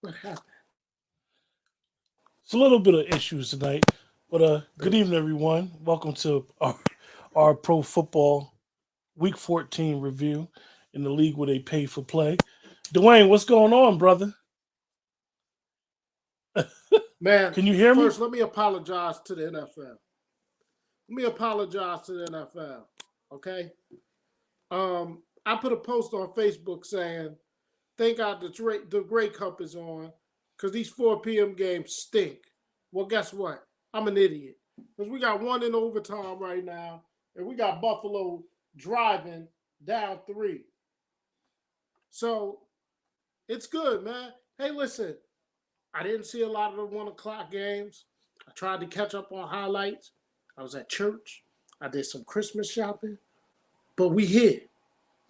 What happened? It's a little bit of issues tonight, but good evening, everyone. Welcome to our pro football Week 14 review in the league where they pay for play. Dwayne, what's going on, brother? Man, Can you hear me? first let me apologize to the NFL. Let me apologize to the NFL. Okay. I put a post on Facebook saying, thank God the Grey Cup is on because these 4 p.m. games stink. Well, guess what? I'm an idiot. Because we got one in overtime right now, and we got Buffalo driving down 3. So it's good, man. Hey, listen, I didn't see a lot of the 1 o'clock games. I tried to catch up on highlights. I was at church. I did some Christmas shopping. But we here.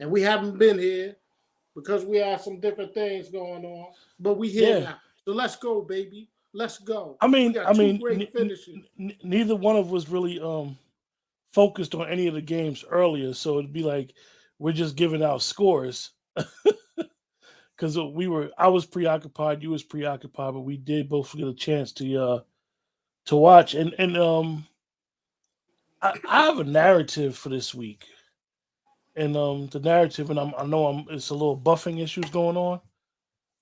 And we haven't been here because we have some different things going on. But we here Yeah. now. So let's go, baby. Let's go. I We mean, I got two mean, great finishes. neither one of us really focused on any of the games earlier, so it'd be like we're just giving out scores because I was preoccupied, you was preoccupied, but we did both get a chance to watch and I have a narrative for this week, and the narrative, and I know it's a little buffing issues going on.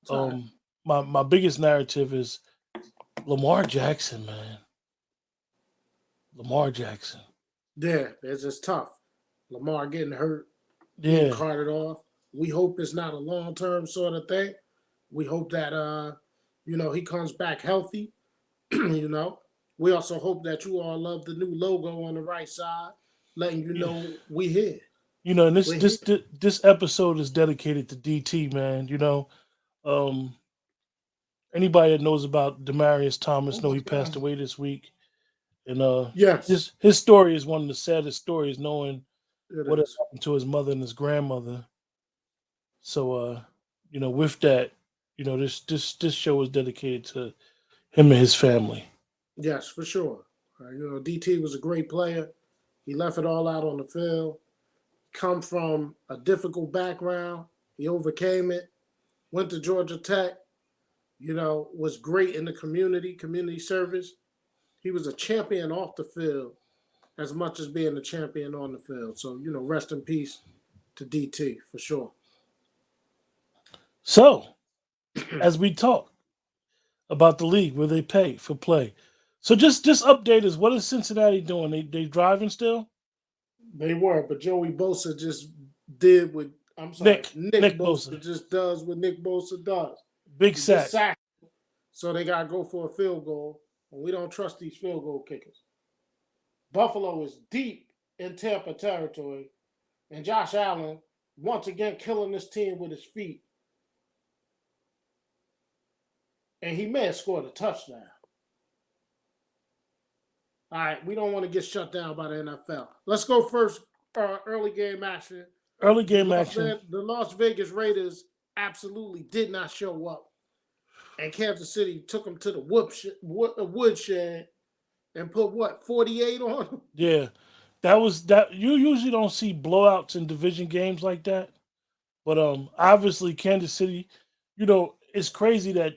Sorry. My biggest narrative is Lamar Jackson, man. Lamar Jackson. Yeah, it's just tough. Lamar getting hurt, getting Yeah, carted off. We hope it's not a long-term sort of thing. We hope that he comes back healthy. you know. We also hope that you all love the new logo on the right side, letting you yeah. know we here. And this We're here. this this episode is dedicated to DT, man. Um, anybody that knows about Demarius Oh Thomas know my he passed God. away this week, and Yes, his story is one of the saddest stories, knowing it what had is. happened to his mother and his grandmother. So, with that, this show is dedicated to him and his family. Yes, for sure. DT was a great player. He left it all out on the field. Come from a difficult background. He overcame it. Went to Georgia Tech. Was great in the community service. He was a champion off the field as much as being a champion on the field. So, rest in peace to DT for sure. So, as we talk about the league where they pay for play, so just update us. What is Cincinnati doing? They driving still? They were, but Joey Bosa just did what I'm sorry, Nick Nick Bosa, Bosa just does what Nick Bosa does. big He just sack. sacked, so they gotta go for a field goal, and we don't trust these field goal kickers. Buffalo is deep in Tampa territory, and Josh Allen once again killing this team with his feet, and he may have scored a touchdown. All right, we don't want to get shut down by the NFL. Let's go first. Early game action. Early The game action. Las Vegas Raiders absolutely did not show up, and Kansas City took them to the woodshed and put what 48 on them. Yeah, that was that. You usually don't see blowouts in division games like that, but obviously Kansas City. It's crazy that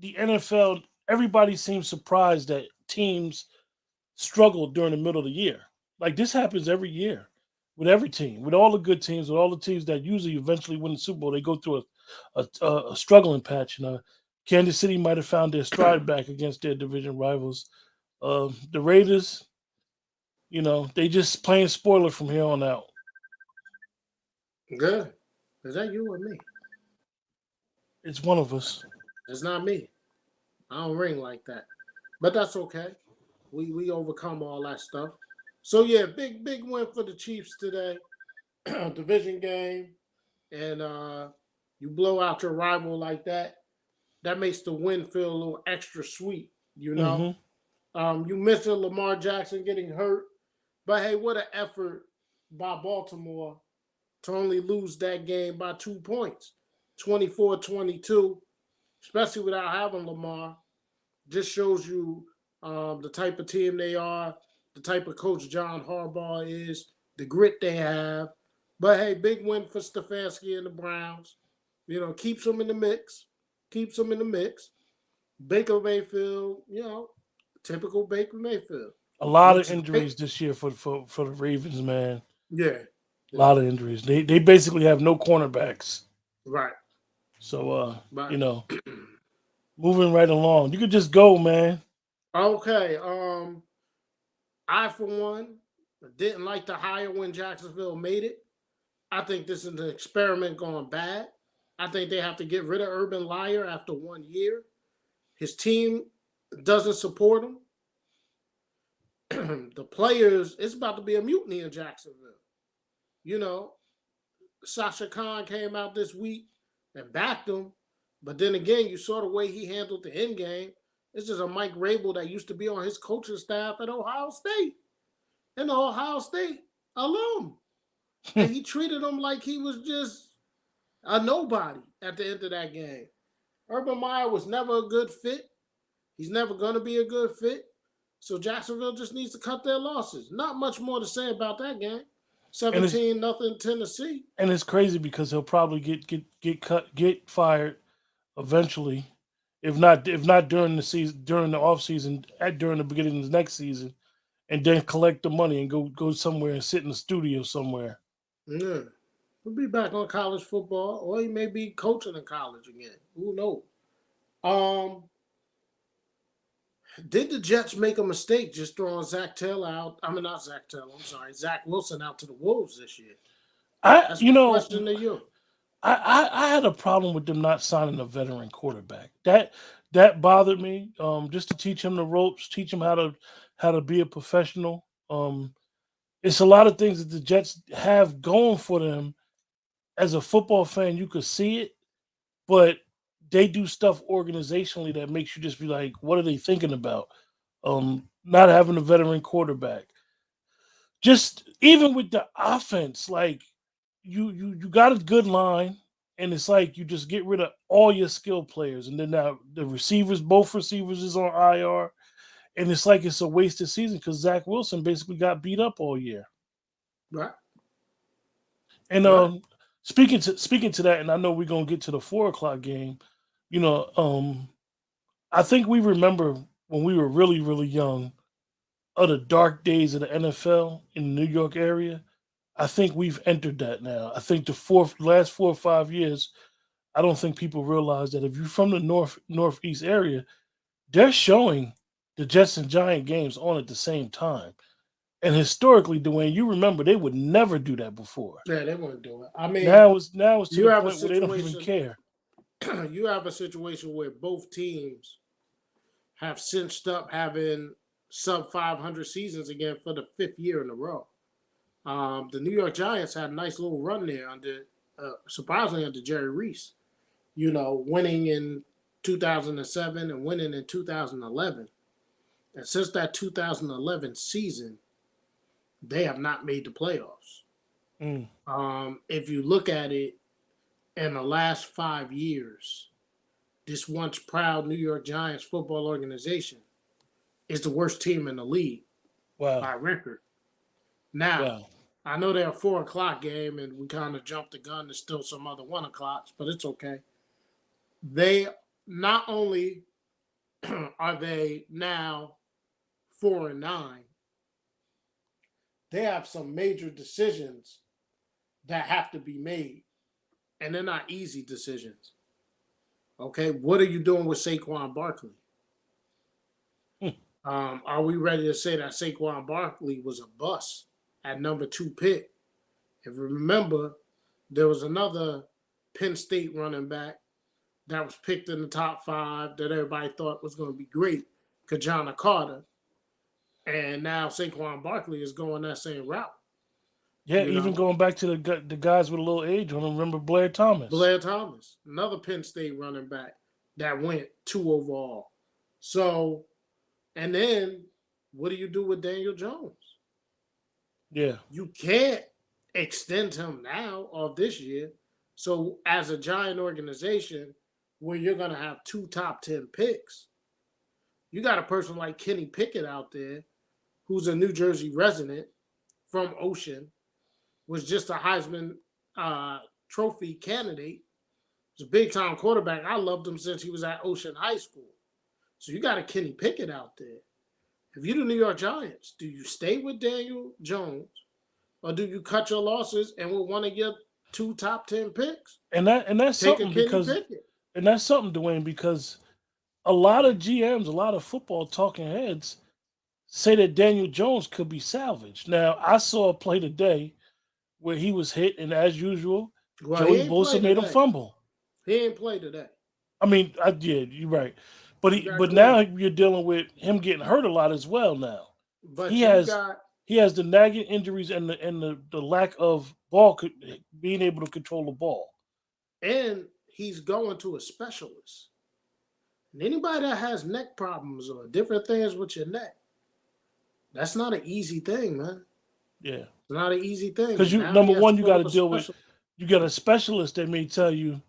the NFL. Everybody seems surprised that teams struggle during the middle of the year. Like this happens every year with every team, with all the good teams, with all the teams that usually eventually win the Super Bowl. They go through a struggling patch. Kansas City might have found their stride back against their division rivals. The Raiders, they just playing spoiler from here on out. Good. Is that you or me? It's one of us. It's not me. I don't ring like that, but that's okay. We overcome all that stuff. So yeah, big win for the Chiefs today. Division game, and you blow out your rival like that. That makes the win feel a little extra sweet. Hmm. You mentioned Lamar Jackson getting hurt, but hey, what an effort by Baltimore to only lose that game by 2 points, 24-22, especially without having Lamar. Just shows you the type of team they are, the type of coach John Harbaugh is, the grit they have. But hey, big win for Stefanski and the Browns. Keeps them in the mix. keeps them in the mix. Baker Mayfield, typical Baker Mayfield. A lot of Looks great. injuries this year for the Ravens, man. Yeah. A Yeah. lot of injuries. They basically have no cornerbacks. Right. So Right. moving right along. You could just go, man. Okay. I for one didn't like the hire when Jacksonville made it. I think this is an experiment gone bad. I think they have to get rid of Urban Meyer after 1 year. His team doesn't support him. The players, it's about to be a mutiny in Jacksonville. You know, Sasha Khan came out this week and backed him. But then again, you saw the way he handled the end game. This is a Mike Rabel that used to be on his coaching staff at Ohio State, an Ohio State alum. And he treated him like he was just a nobody at the end of that game. Urban Meyer was never a good fit. He's never going to be a good fit. So Jacksonville just needs to cut their losses. Not much more to say about that game. And it's 17-0 Tennessee. and it's crazy because he'll probably get fired eventually, if not during the season, during the off season, during the beginning of the next season, and then collect the money and go somewhere and sit in the studio somewhere. Yeah. He'll be back on college football, or he may be coaching in college again. Who knows? Did the Jets make a mistake just throwing Zach Taylor out? I mean, not Zach Taylor. I'm sorry, Zach Wilson out to the Wolves this year. I That's you my know question to you. I had a problem with them not signing a veteran quarterback. That bothered me. Just to teach him the ropes, teach him how to be a professional. It's a lot of things that the Jets have going for them. As a football fan, you could see it, but they do stuff organizationally that makes you just be like, what are they thinking about? Not having a veteran quarterback. Just even with the offense, like you got a good line, and it's like you just get rid of all your skill players, and then now the receivers, both receivers, is on IR, and it's like it's a wasted season because Zach Wilson basically got beat up all year. Right, And right. speaking to that, and I know we're gonna get to the 4 o'clock game. You know, I think we remember when we were really really young, of the dark days of the NFL in the New York area. I think we've entered that now. I think last 4 or 5 years, I don't think people realize that if you're from the northeast area, they're showing the Jets and Giant games on at the same time. And historically, Dwayne, you remember they would never do that before. Yeah, they wouldn't do it. I mean, Now it's to you the have a point where they don't even situation. care. You have a situation where both teams have cinched up having sub 500 seasons again for the 5th year in a row. The New York Giants had a nice little run there under, surprisingly, under Jerry Reese. Winning in 2007 and winning in 2011. And since that 2011 season, they have not made the playoffs. Mm. If you look at it in the last 5 years, this once proud New York Giants football organization is the worst team in the league by Wow. record. Now, Wow. I know they're a 4 o'clock game and we kind of jumped the gun. There's still some other 1 o'clocks, but it's okay. They not only are they now 4-9, they have some major decisions that have to be made, and they're not easy decisions. Okay, what are you doing with Saquon Barkley? Hmm. Are we ready to say that Saquon Barkley was a bust at number 2 pick? If you remember, there was another Penn State running back that was picked in the top 5 that everybody thought was going to be great, Kajana Carter. And now Saquon Barkley is going that same route. Yeah, You even know, going back to the guys with a little age on them. Remember Blair Thomas? Blair Thomas, another Penn State running back that went 2 overall. So, and then what do you do with Daniel Jones? Yeah. You can't extend him now or this year. So, as a Giant organization where you're going to have 2 top 10 picks, you got a person like Kenny Pickett out there who's a New Jersey resident from Ocean, was just a Heisman Trophy candidate. He's a big-time quarterback. I loved him since he was at Ocean High School. So you got a Kenny Pickett out there. If you're the New York Giants, do you stay with Daniel Jones or do you cut your losses and with one of your 2 top 10 picks, that's take a something Kenny because Pickett? Dwayne, because a lot of GMs, a lot of football talking heads say that Daniel Jones could be salvaged. Now, I saw a play today where he was hit, and as usual, Well, he Joey ain't Bosa played made a today. fumble. He ain't played today. I mean, I did. You're right, You got but now Glenn. you're dealing with him getting hurt a lot as well. Now But he you has got the nagging injuries and the lack of being able to control the ball. and he's going to a specialist. And anybody that has neck problems or different things with your neck, that's not an easy thing, man. Yeah, It's not an easy thing. because And you now he number has to one, you go got to to a deal with specialist. you got a specialist that may tell you,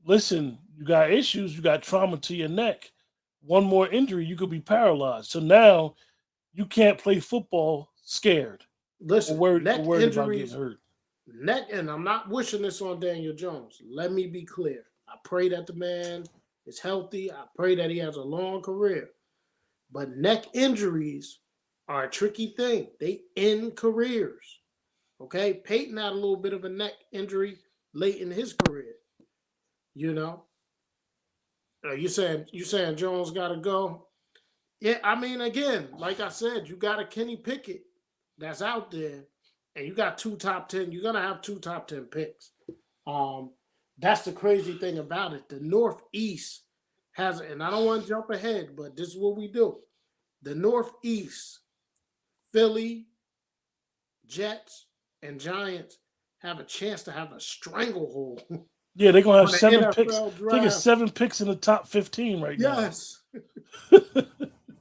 listen, you got issues, you got trauma to your neck. One more injury, you could be paralyzed. So now you can't play football scared Listen, or worried about getting hurt. and I'm not wishing this on Daniel Jones. Let me be clear. I pray that the man is healthy. I pray that he has a long career. But neck injuries are a tricky thing. They end careers. Okay, Peyton had a little bit of a neck injury late in his career. You know, you saying Jones got to go? Yeah, I mean, again, like I said, you got a Kenny Pickett that's out there, and you got 2 top 10. You're gonna have 2 top 10 picks. Um, that's the crazy thing about it. The Northeast has, and I don't want to jump ahead, but this is what we do. The Northeast, Philly, Jets, and Giants have a chance to have a stranglehold Yeah, they're gonna have on the 7 picks. NFL I think it's draft. 7 picks in the top 15 right now. Yes.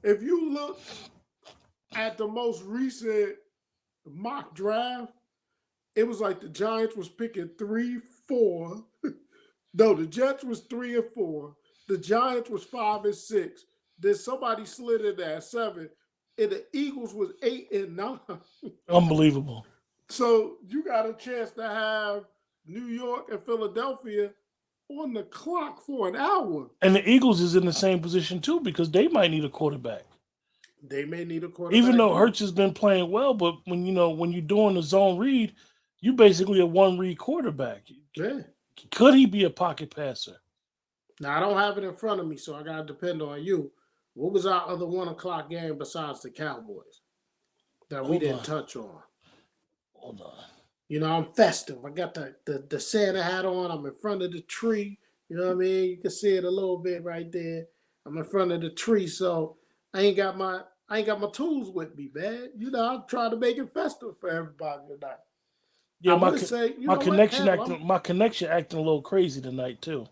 If you look at the most recent mock draft, it was like the Giants was picking 3, 4. No, the Jets was 3 and 4. The Giants was 5 and 6. Then somebody slid in there at 7. And the Eagles was 8 and 9. Unbelievable. So you got a chance to have New York and Philadelphia on the clock for an hour. And the Eagles is in the same position too because they might need a quarterback. They may need a Even quarterback though too. Hurts has been playing well, but when you're doing the zone read, you basically a one read quarterback. Yeah. Could he be a pocket passer? Now I don't have it in front of me, so I gotta depend on you. What was our other 1 o'clock game besides the Cowboys that we didn't touch on? Hold on. You know, I'm festive. I got the Santa hat on. I'm in front of the tree. You know what I mean? You can see it a little bit right there. I'm in front of the tree, so I ain't got my tools with me, man. You know, I'm trying to make it festive for everybody tonight. Yeah, I would say, you my know what? connection Hell, acting a little crazy tonight too.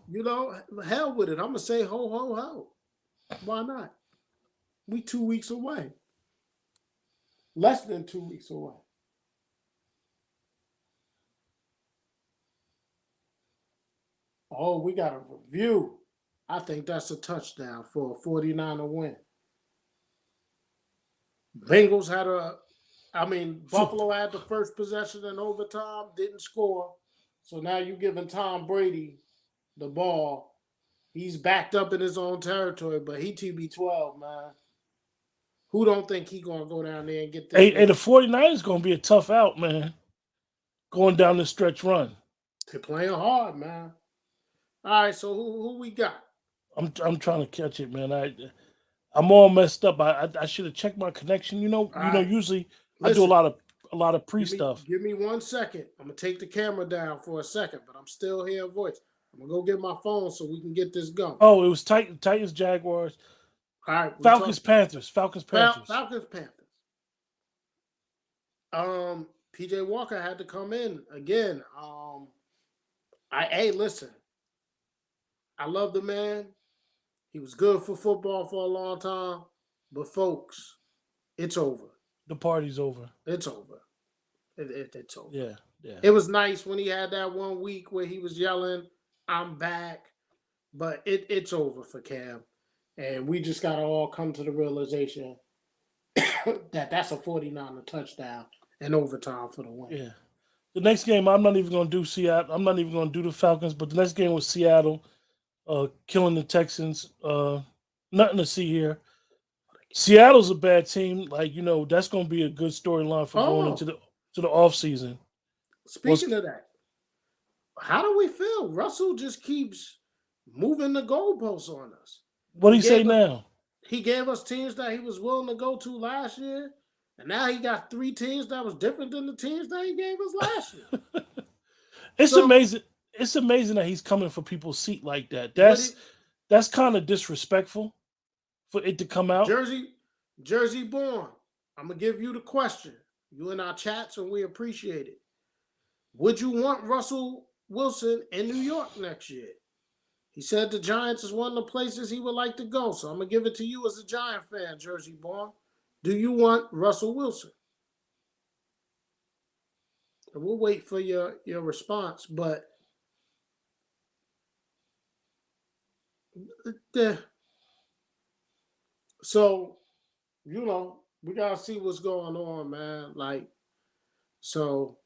hell with it. I'm gonna say ho ho ho. Why not? We 2 weeks away. Less than 2 weeks away. Oh, we got a review. I think that's a touchdown for a 49er win. Bengals had Buffalo had the first possession in overtime, didn't score. So now you're giving Tom Brady the ball. He's backed up in his own territory, but he TB12, man. Who don't think he gonna go down there and get this Hey, win? the 49ers gonna be a tough out, man. Going down the stretch run. They're playing hard, man. All right, so who we got? I'm trying to catch it, man. I'm all messed up. I should have checked my connection. All right. Usually I do Listen, a lot of pre stuff. Give me 1 second. I'm gonna take the camera down for a second, but I'm still hearing voice. I'm gonna go get my phone so we can get this going. Oh, it was Titans, Jaguars, All right, Falcons, Panthers. Falcons, Panthers. PJ Walker had to come in again. Listen. I love the man. He was good for football for a long time, but folks, it's over. The party's over. It's over. It's over. Yeah. It was nice when he had that 1 week where he was yelling, "I'm back," but it's over for Cam, and we just gotta all come to the realization that that's a 49er touchdown and overtime for the win. Yeah. The next game, I'm not even going to do Seattle. I'm not even going to do the Falcons. But the next game was Seattle, killing the Texans. Nothing to see here. Seattle's a bad team. Like that's going to be a good storyline for going into Oh, the off season. Was speaking of that, how do we feel? Russell just keeps moving the goalposts on us. what do He you say gave us now? he gave us teams that he was willing to go to last year, and now he got 3 teams that was different than the teams that he gave us last year. It's So amazing. It's amazing that he's coming for people's seat like that. what That's kind of disrespectful for it to come out. Jersey born. I'm gonna give you the question. You in our chats, and we appreciate it. Would you want Russell Wilson in New York next year? He said the Giants is one of the places he would like to go. So I'm gonna give it to you as a Giant fan, Jersey born. Do you want Russell Wilson? And we'll wait for your response. But the so we gotta see what's going on, man. Like so,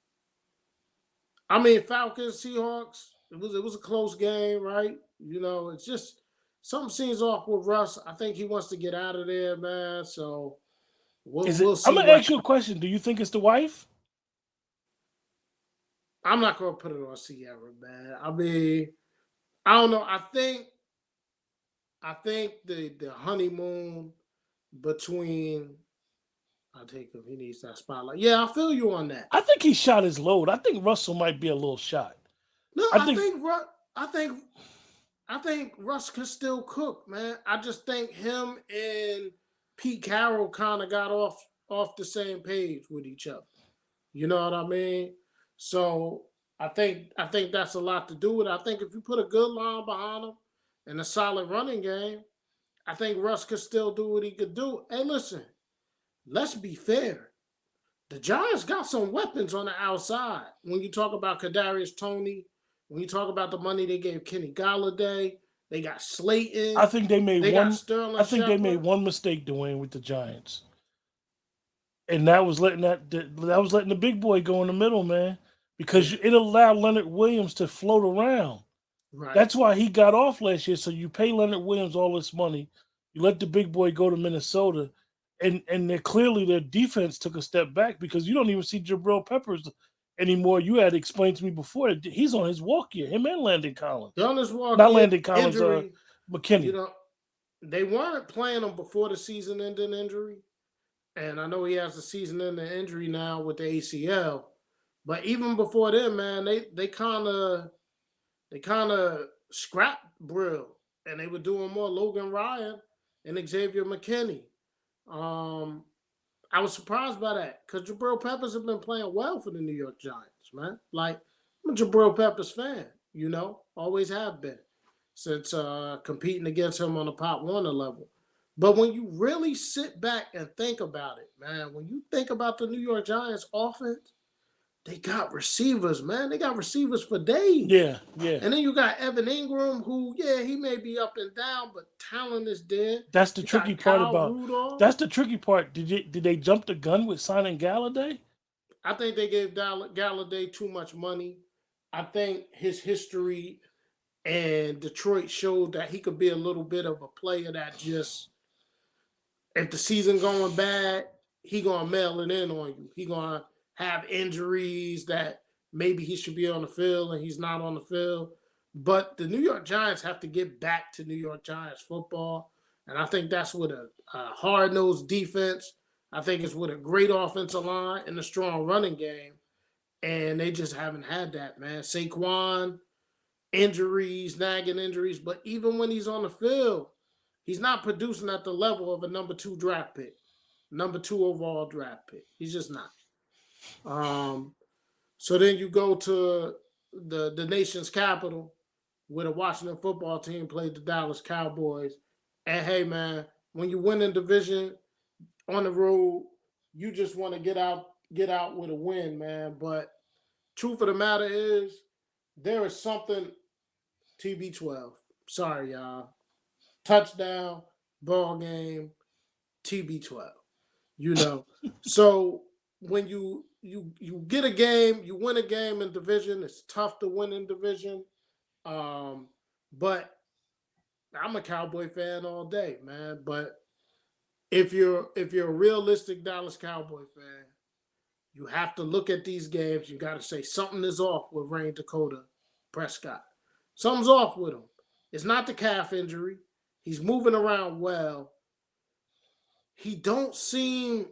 I mean, Falcons, Seahawks. It was a close game, right? It's just something seems off with Russ. I think he wants to get out of there, man. So we'll Is it? we'll I'm see gonna what. ask you a question. Do you think it's the wife? I'm not gonna put it on Sierra, man. I mean, I don't know. I think the honeymoon between. I take him. He needs that spotlight. Yeah, I feel you on that. I think he shot his load. I think Russell might be a little shot. No, I I think think I think I think Russ can still cook, man. I just think him and Pete Carroll kind of got off the same page with each other. You know what I mean? So I think that's a lot to do with it. I think if you put a good line behind him and a solid running game, I think Russ could still do what he could do. Hey, listen, let's be fair. The Giants got some weapons on the outside. When you talk about Kadarius Toney, when you talk about the money they gave Kenny Galladay, they got I Slayton, think they made they got one. I Sterling think they made Shepard. one mistake, Dwayne, with the Giants, and that was letting the big boy go in the middle, man, because Yeah, it allowed Leonard Williams to float around. right. That's why he got off last year. So you pay Leonard Williams all this money, you let the big boy go to Minnesota, and they're clearly their defense took a step back because you don't even see Jabril Peppers anymore. You had explained to me before that he's on his walk year. Him and Landon Collins, Jonas not Walker Landon Collins, injury, you McKinney. know, they weren't playing him before the season ending injury. And I know he has a season ending injury now with the ACL. But even before then, man, they kind of scrapped Brill, and they were doing more Logan Ryan and Xavier McKinney. Um, I was surprised by that because Jabril Peppers have been playing well for the New York Giants, man. Like I'm a Jabril Peppers fan, always have been since competing against him on the Pop Warner level. But when you really sit back and think about it, man, when you think about the New York Giants offense, they got receivers, man. They got receivers for days. Yeah, yeah. And then you got Evan Ingram, who, yeah, he may be up and down, but talent is there. That's the You tricky got part Kyle about. Rudolph. That's the tricky part. Did they jump the gun with signing Galladay? I think they gave Galladay too much money. I think his history and Detroit showed that he could be a little bit of a player that just, if the season going bad, he gonna mail it in on you. He gonna have injuries that maybe he should be on the field and he's not on the field. But the New York Giants have to get back to New York Giants football, and I think that's with a hard nosed defense. I think it's with a great offensive line and a strong running game, and they just haven't had that, man. Saquon injuries, nagging injuries, but even when he's on the field, he's not producing at the level of a number 2 draft pick, number 2 overall draft pick. He's just not. Um, so then you go to the nation's capital, where the Washington football team played the Dallas Cowboys. And hey, man, when you win in division on the road, you just want to get out with a win, man. But truth of the matter is, there is something TB12. Sorry, y'all. Touchdown, ball game, TB12. You know. So when you you get a game, you win a game in division. It's tough to win in division. But I'm a Cowboy fan all day, man. But if you're a realistic Dallas Cowboy fan, you have to look at these games. You got to say something is off with Rain Dakota Prescott. Something's off with him. It's not the calf injury. He's moving around well. He don't seem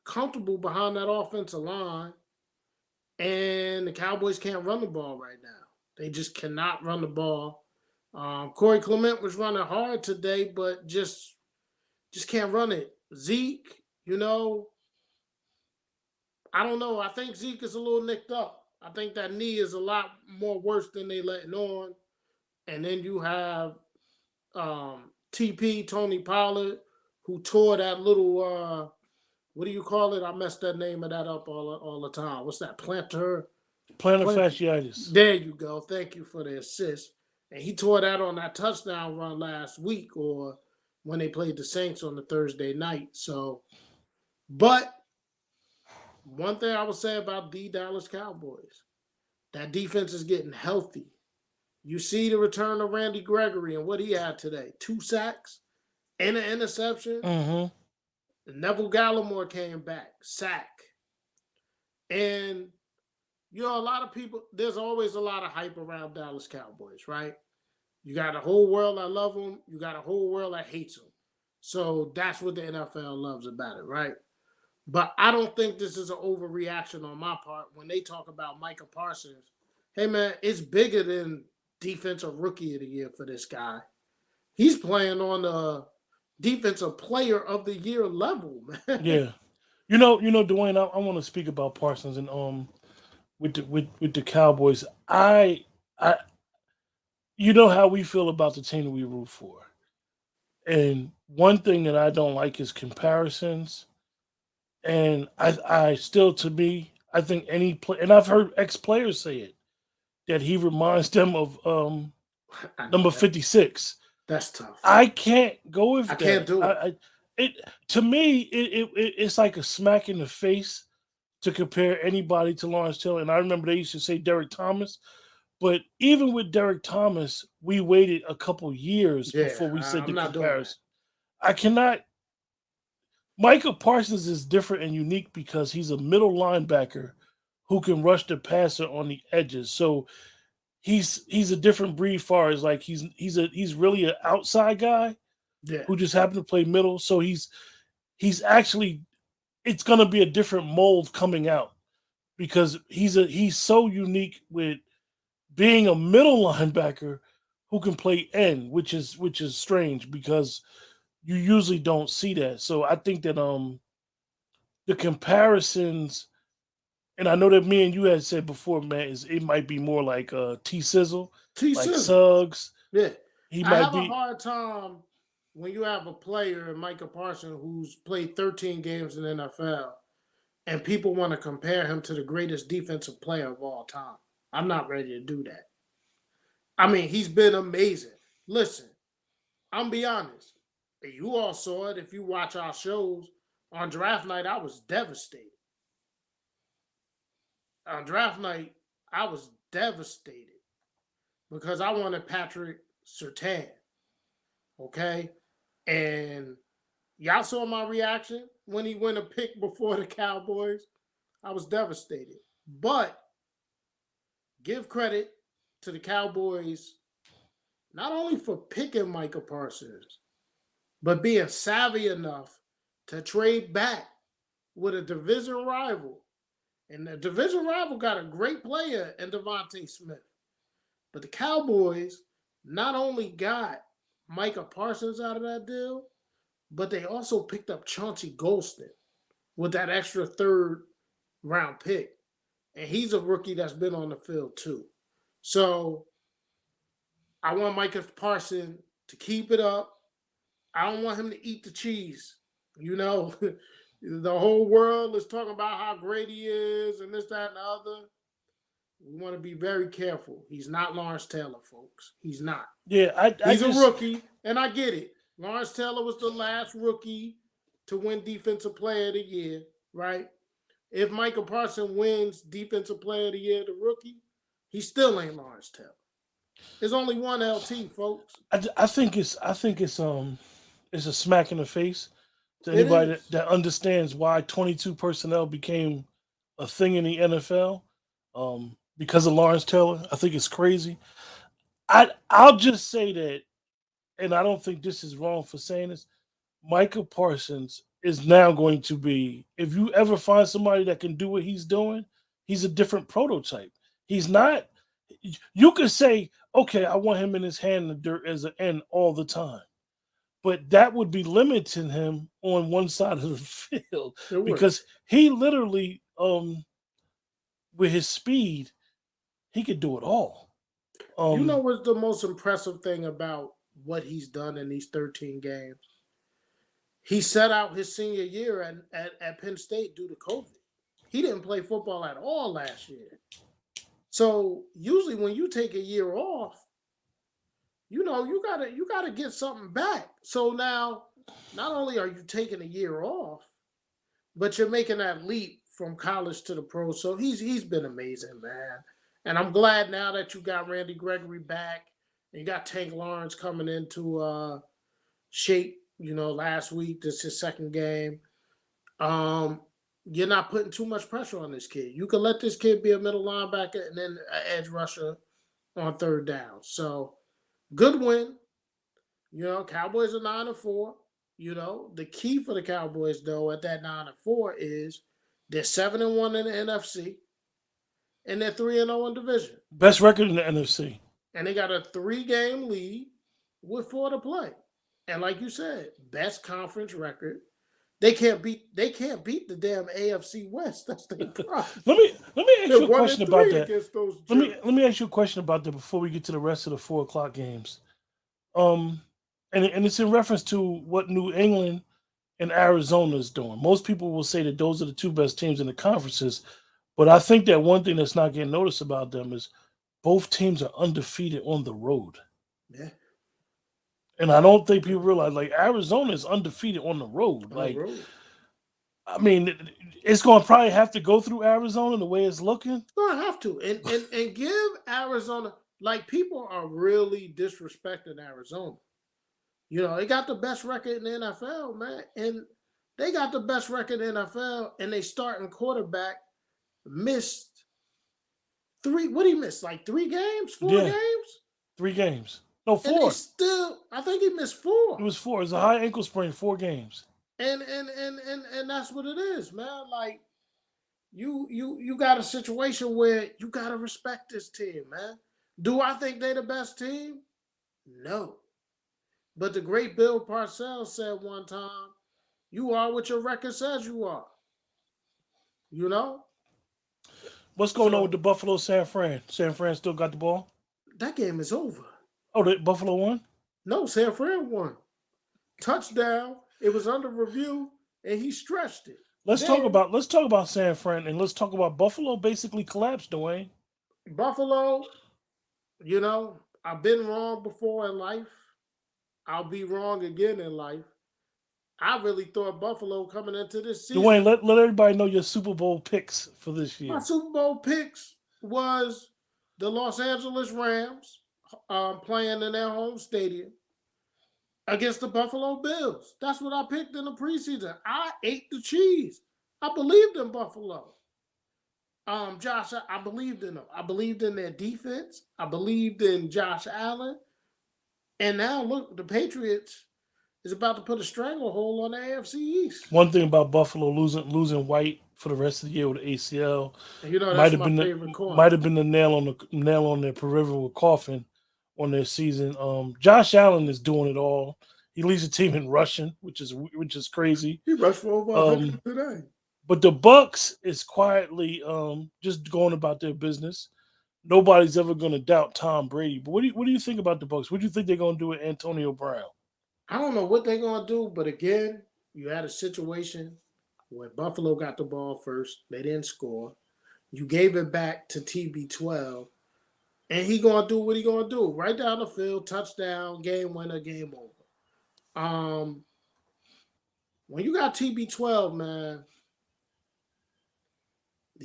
comfortable behind that offensive line, and the Cowboys can't run the ball right now. They just cannot run the ball. Corey Clement was running hard today, but just can't run it. Zeke, I don't know. I think Zeke is a little nicked up. I think that knee is a lot more worse than they letting on. And then you have TP, Tony Pollard, who tore that little, what do you call it? I messed that name of that up all the time. What's that? Plantar fasciitis. There you go. Thank you for the assist. And he tore that on that touchdown run last week, or when they played the Saints on the Thursday night. So, but one thing I would say about the Dallas Cowboys, that defense is getting healthy. You see the return of Randy Gregory and what he had today. 2 sacks and an interception. Mm-hmm. Neville Gallimore came back. Sack. And, a lot of people, there's always a lot of hype around Dallas Cowboys, right? You got a whole world that love them. You got a whole world that hates them. So that's what the NFL loves about it, right? But I don't think this is an overreaction on my part when they talk about Micah Parsons. Hey, man, it's bigger than Defensive Rookie of the Year for this guy. He's playing on the Defensive Player of the Year level, man. Yeah. Dwayne, I want to speak about Parsons and with the Cowboys. I you know how we feel about the team that we root for. And one thing that I don't like is comparisons. And I still, to me, I think any play, and I've heard ex-players say it, that he reminds them of number 56. That's tough. I can't go with I that. can't do it. To me, it's like a smack in the face to compare anybody to Lawrence Taylor. And I remember they used to say Derek Thomas. But even with Derek Thomas, we waited a couple years before we said the comparison. I cannot. Micah Parsons is different and unique because he's a middle linebacker who can rush the passer on the edges. So he's a different breed. Far as like he's really an outside guy who just happened to play middle. So he's actually, it's going to be a different mold coming out because he's so unique with being a middle linebacker who can play end, which is strange because you usually don't see that. So I think that the comparisons, and I know that me and you had said before, man, is it might be more like T Sizzle, like Suggs. Yeah, I have a hard time when you have a player, Micah Parsons, who's played 13 games in the NFL, and people want to compare him to the greatest defensive player of all time. I'm not ready to do that. I mean, he's been amazing. Listen, I'm be honest. You all saw it if you watch our shows. On draft night, I was devastated. On draft night, I was devastated because I wanted Patrick Surtain. Okay? And y'all saw my reaction when he went a pick before the Cowboys. I was devastated. But give credit to the Cowboys not only for picking Micah Parsons, but being savvy enough to trade back with a division rival. And the division rival got a great player in Devontae Smith. But the Cowboys not only got Micah Parsons out of that deal, but they also picked up Chauncey Golston with that extra 3rd round pick. And he's a rookie that's been on the field too. So I want Micah Parsons to keep it up. I don't want him to eat the cheese. The whole world is talking about how great he is and this, that, and the other. We want to be very careful. He's not Lawrence Taylor, folks. He's not. Yeah, he's a rookie, and I get it. Lawrence Taylor was the last rookie to win Defensive Player of the Year, right? if Michael Parsons wins Defensive Player of the Year, the rookie, he still ain't Lawrence Taylor. There's only one LT, folks. I think it's a smack in the face to It anybody is. that understands why 22 personnel became a thing in the NFL because of Lawrence Taylor. I think it's crazy. I'll just say that, and I don't think this is wrong for saying this. Michael Parsons is now going to be, if you ever find somebody that can do what he's doing, he's a different prototype. He's not, you could say, okay, I want him in his hand in the dirt as an end all the time. But that would be limiting him on one side of the field It would. because he literally, with his speed, he could do it all. You know Um, what's the most impressive thing about what he's done in these 13 games? He set out his senior year at Penn State due to COVID. He didn't play football at all last year. So usually when you take a year off, you gotta get something back. So now, not only are you taking a year off, but you're making that leap from college to the pros. So he's been amazing, man. And I'm glad now that you got Randy Gregory back and you got Tank Lawrence coming into shape. Last week this is his second game. Um, you're not putting too much pressure on this kid. You can let this kid be a middle linebacker and then an edge rusher on third down. So good win. Cowboys are 9-4. The key for the Cowboys though at that 9-4 is they're 7-1 in the NFC and they're 3-0 in division. Best record in the NFC. And they got a 3-game lead with 4 to play. And like you said, best conference record. They can't beat the damn AFC West. That's their problem. Let me ask They're you a one question and about three that. against those Let me jerks. let me ask you a question about that before we get to the rest of the 4 o'clock games. Um, and it's in reference to what New England and Arizona is doing. Most people will say that those are the two best teams in the conferences, but I think that one thing that's not getting noticed about them is both teams are undefeated on the road. Yeah, And I don't think people realize like Arizona is undefeated on the road. on the Like, road. I mean, it's going to probably have to go through Arizona the way it's looking. No, I have to. And give Arizona, like, people are really disrespecting Arizona. They got the best record in the NFL, man. And they got the best record in the NFL, and they starting quarterback missed three. What did he miss? Like 3 games, four Yeah, games? 3 games. No, And they 4. still, I think he missed It four. was 4. It's a high ankle sprain, 4 games. And that's what it is, man. Like, you got a situation where you gotta respect this team, man. Do I think they the best team? No. But the great Bill Parcells said one time, you are what your record says you are. You know? What's going on with So the Buffalo San Fran? San Fran still got the ball? that game is over. Oh, the Buffalo won? No, San Fran won. Touchdown. It was under review, and he stretched it. Then Let's talk about San Fran and let's talk about Buffalo basically collapsed, Dwayne. Buffalo, I've been wrong before in life. I'll be wrong again in life. I really thought Buffalo coming into this Dwayne, season, let everybody know your Super Bowl picks for this my year. Super Bowl picks was the Los Angeles Rams playing in their home stadium against the Buffalo Bills. That's what I picked in the preseason. I ate the cheese. I believed in Buffalo. Josh, I believed in them. I believed in their defense. I believed in Josh Allen. And now look, the Patriots is about to put a stranglehold on the AFC East. One thing about Buffalo losing White for the rest of the year with the ACL And that's might have my been favorite corner. the nail on their proverbial coffin on their season. Josh Allen is doing it all. He leads the team in rushing, which is crazy. He rushed for over 100 Um, today. but the Bucks is quietly just going about their business. Nobody's ever going to doubt Tom Brady. But what do you think about the Bucks? What do you think they're going to do with Antonio Brown? I don't know what they're going to do, but again, you had a situation where Buffalo got the ball first. They didn't score. You gave it back to TB12, and he going to do what he going to do. Right down the field, touchdown, game winner, game over. Um, when you got TB12, man,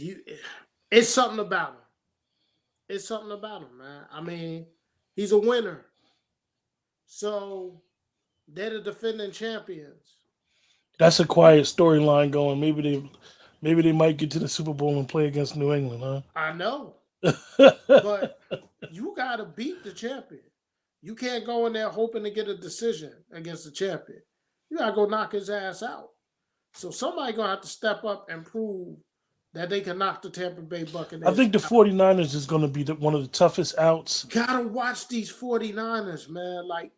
you, it's something about him. It's something about him, man. I mean, he's a winner. So they're the defending champions. That's a quiet storyline going. Maybe they might get to the Super Bowl and play against New England, I know, huh? but you got to beat the champion. You can't go in there hoping to get a decision against the champion. You got to go knock his ass out. So somebody going to have to step up and prove that they can knock the Tampa Bay I Buccaneers think the out. 49ers is going to be one of the toughest outs. Got to watch these 49ers, man. Like,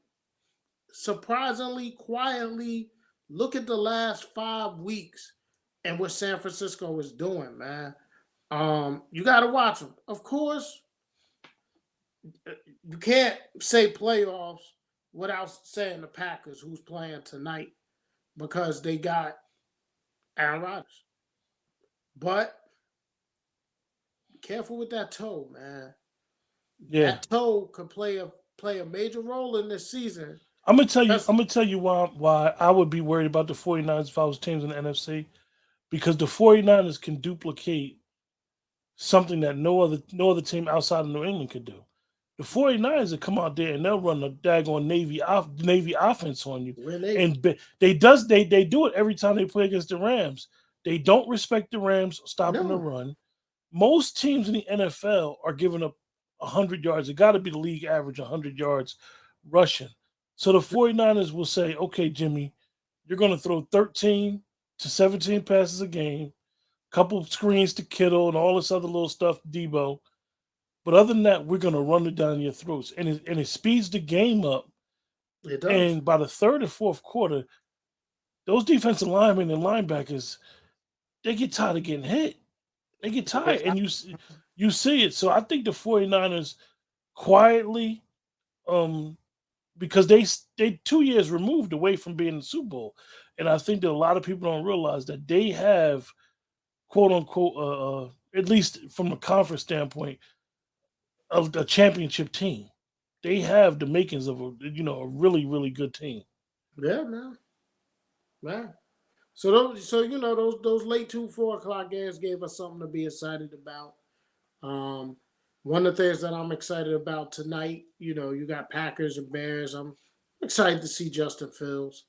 surprisingly, quietly, look at the last 5 weeks and what San Francisco is doing, man. You got to watch them. Of course, you can't say playoffs without saying the Packers, who's playing tonight, because they got Aaron Rodgers. But be careful with that toe, man. Yeah, That toe could play a major role in this season. I'm gonna tell you. That's I'm gonna tell you why I would be worried about the 49ers if I was teams in the NFC, because the 49ers can duplicate something that no other team outside of New England could do. The 49ers will come out there and they'll run the daggone Navy offense on you. when they And they do it every time they play against the Rams. They don't respect the Rams stopping the no, run. Most teams in the NFL are giving up 100 yards. It got to be the league average 100 yards rushing. So the 49ers will say, okay, Jimmy, you're going to throw 13 to 17 passes a game, couple screens to Kittle and all this other little stuff, Debo. But other than that, we're going to run it down your throats. And it speeds the game up. it does. And by the third and fourth quarter, those defensive linemen and linebackers, they get tired of getting hit. They get tired. And you see it. So I think the 49ers quietly, because they 2 years removed away from being in the Super Bowl. And I think that a lot of people don't realize that they have, quote unquote, at least from a conference standpoint, of the championship team. They have the makings of a really really good team. Yeah, man. Man. So those late 2 4 o'clock games gave us something to be excited about. Um, One of the things that I'm excited about tonight, you got Packers and Bears. I'm excited to see Justin Fields.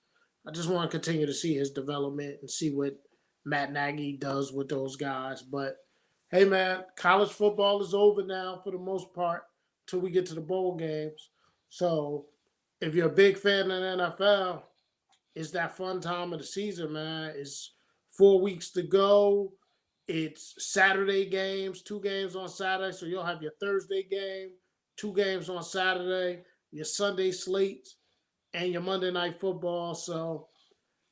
I just want to continue to see his development and see what Matt Nagy does with those guys. But hey, man, college football is over now for the most part until we get to the bowl games. So if you're a big fan of the NFL, it's that fun time of the season, man. It's 4 weeks to go. It's Saturday games, 2 games on Saturday. So you'll have your Thursday game, 2 games on Saturday, your Sunday slates, and your Monday night football. So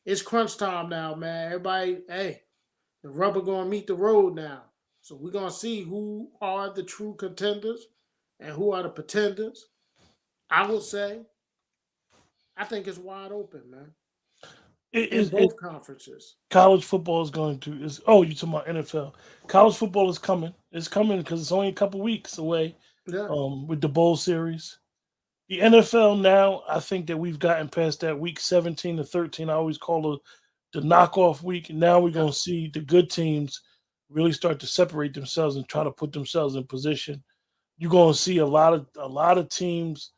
it's crunch time now, man. Everybody, hey, the rubber gonna meet the road now. So we're gonna see who are the true contenders and who are the pretenders. I will say, I think it's wide open, man, It in is it, both conferences. college football is going to is oh you talking about NFL? College football is coming. It's coming because it's only a couple weeks away. Yeah, With the bowl series, the NFL now, I think that we've gotten past that week 17 to 13. I always call it the knockoff week. Now we're yeah, gonna see the good teams really start to separate themselves and try to put themselves in position. You're gonna see a lot of teams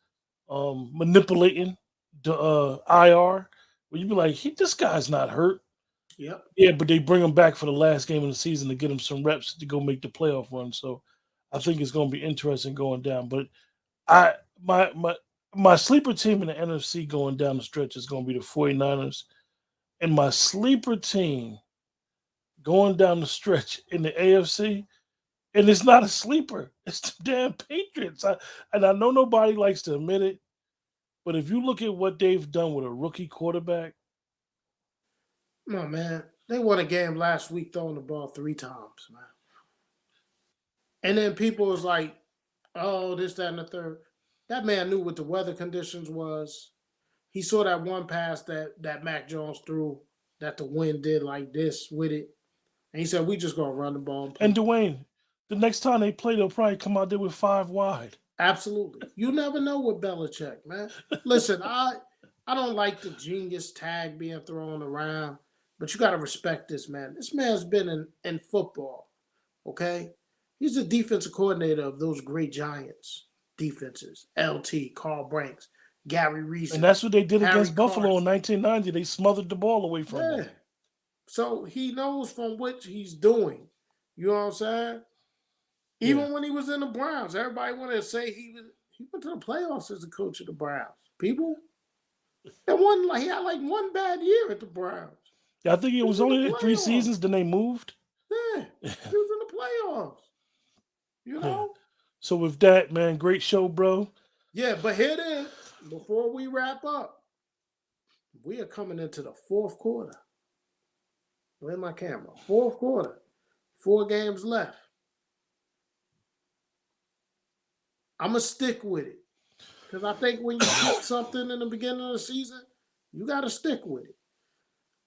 manipulating the IR. Where you be like, this guy's not hurt. yep. Yeah, but they bring him back for the last game of the season to get him some reps to go make the playoff run. So I think it's going to be interesting going down. But I my sleeper team in the NFC going down the stretch is going to be the 49ers. And my sleeper team going down the stretch in the AFC, and it's not a sleeper. It's the damn Patriots. And I know nobody likes to admit it, but if you look at what they've done with a rookie quarterback, No, man. They won a game last week throwing the ball 3 times, man. And then people was like, oh, this, that, and the third. That man knew what the weather conditions was. He saw that one pass that Mac Jones threw that the wind did like this with it. And he said, we just gonna run the ball and and play. Dwayne, the next time they play, they'll probably come out there with five wide. Absolutely. You never know with Belichick, man. Listen, I don't like the genius tag being thrown around, but you gotta respect this man. This man's been in football Okay, he's the defensive coordinator of those great Giants defenses. LT, Carl Branks, Gary And Reason, that's what they did Harry against Buffalo in Carson. 1990. They smothered the ball away from Yeah. them. So he knows from what he's doing. You know what I'm saying? Yeah. Even when he was in the Browns, everybody wanted to say he went to the playoffs as the coach of the Browns. People, he had like one bad year at the Browns. I think it He was was in the only 3 playoffs. seasons. Then they moved. Yeah, he was in the playoffs. You Yeah. know? So with that, man, great show, bro. Yeah, but here it is. Before we wrap up, we are coming into the fourth quarter. Where's my camera? Fourth quarter. 4 games left. I'm going to stick with it. Because I think when you pick something in the beginning of the season, you got to stick with it.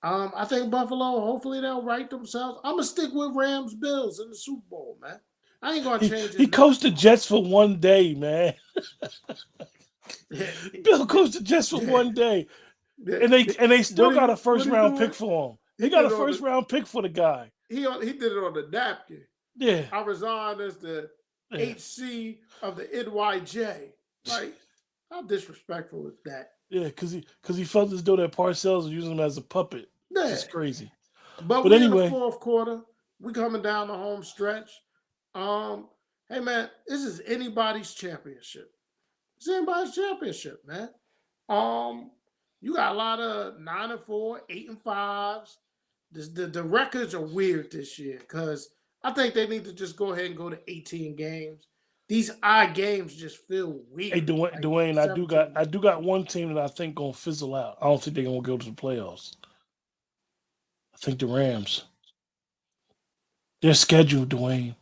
I think Buffalo, hopefully they'll right themselves. I'm going to stick with Rams Bills in the Super Bowl, man. I ain't going to change He it now. coached the Jets for one day, man. Bill coached the Jets for one day, and they still got a What first he round do pick it? for him. He They got did a it on first round pick for the guy. he did it on the napkin. Yeah, I resigned as the yeah, HC of the NYJ. Like, how disrespectful is that? yeah. Because he felt as though that Parcells was using him as a puppet. It's Yeah. just crazy. But But we in the anyway, fourth quarter. We coming down the home stretch. Hey man, this is anybody's championship. It's anybody's championship, man. Um, you got a lot of 9-4, 8-5s. The records are weird this year because I think they need to just go ahead and go to 18 games. These odd games just feel hey weird. Dwayne, Like Dwayne, I do 17 got I games. do got one team that I think gonna fizzle out. I don't think they're gonna go to the playoffs. I think the Rams. They're scheduled, Dwayne.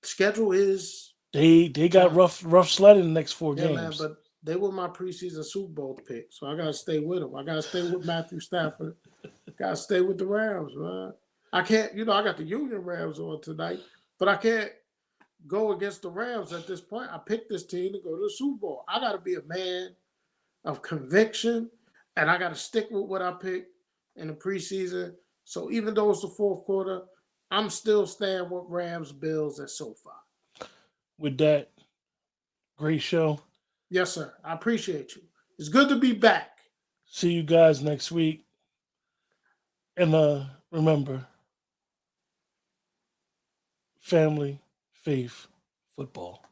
Schedule is They got tough. rough sledding the next 4 Yeah, man, games. but they were my preseason Super Bowl pick, so I gotta stay with them. I gotta stay with Matthew Stafford. Gotta stay with the Rams, man. I can't, I got the Union Rams on tonight, but I can't go against the Rams at this point. I picked this team to go to the Super Bowl. I gotta be a man of conviction, and I gotta stick with what I picked in the preseason. So even though it's the fourth quarter, I'm still staying with Rams, Bills, and SoFi. With that, great show. Yes, sir. I appreciate you. It's good to be back. See you guys next week. And remember, family, faith, football.